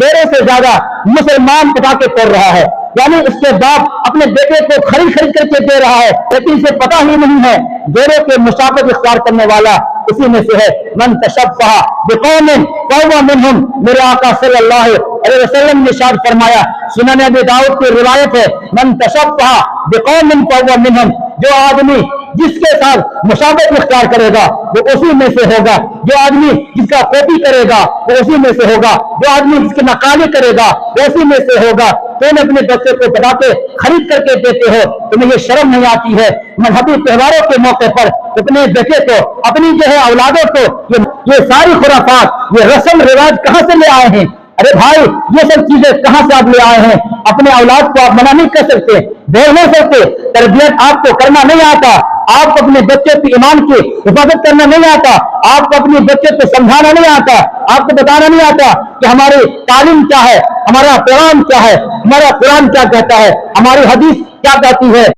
گیرے سے زیادہ مسلمان پٹاخے پھوڑ رہا ہے، یعنی اس کے باپ اپنے بیٹے کو خرید کر کے دے رہا ہے، لیکن اسے پتہ ہی نہیں ہے گیرے کے مشابہت اختیار کرنے والا اسی میں سے ہے۔ من تشبہ بقوم فہو منہم، میرے آقا صلی اللہ علیہ وسلم نے ارشاد فرمایا، سنن ابی داؤد کی روایت ہے، من تشبہ بقوم فہو منہم، جو آدمی جس کے ساتھ مشابہت اختیار کرے گا وہ اسی میں سے ہوگا، جو آدمی جس کا کاپی کرے گا وہ اسی میں سے ہوگا، جو آدمی جس کی نقالی کرے گا وہ اسی میں سے ہوگا۔ تم اپنے بچے کو پٹاخے خرید کر کے دیتے ہو، تمہیں یہ شرم نہیں آتی ہے مذہبی تہواروں کے موقع پر اپنے بیٹے کو، اپنی جو ہے اولادوں کو یہ ساری خرافات، یہ رسم رواج کہاں سے لے آئے ہیں؟ ارے بھائی یہ سب چیزیں کہاں سے آپ لے آئے ہیں؟ اپنے اولاد کو آپ منع نہیں کر سکتے، بول نہیں سکتے، تربیت آپ کو کرنا نہیں آتا، آپ کو اپنے بچے کے ایمان کی حفاظت کرنا نہیں آتا، آپ کو اپنے بچے کو سمجھانا نہیں آتا، آپ کو بتانا نہیں آتا کہ ہماری تعلیم کیا ہے، ہمارا قرآن کیا ہے، ہمارا قرآن کیا کہتا ہے، ہماری حدیث کیا کہتی ہے۔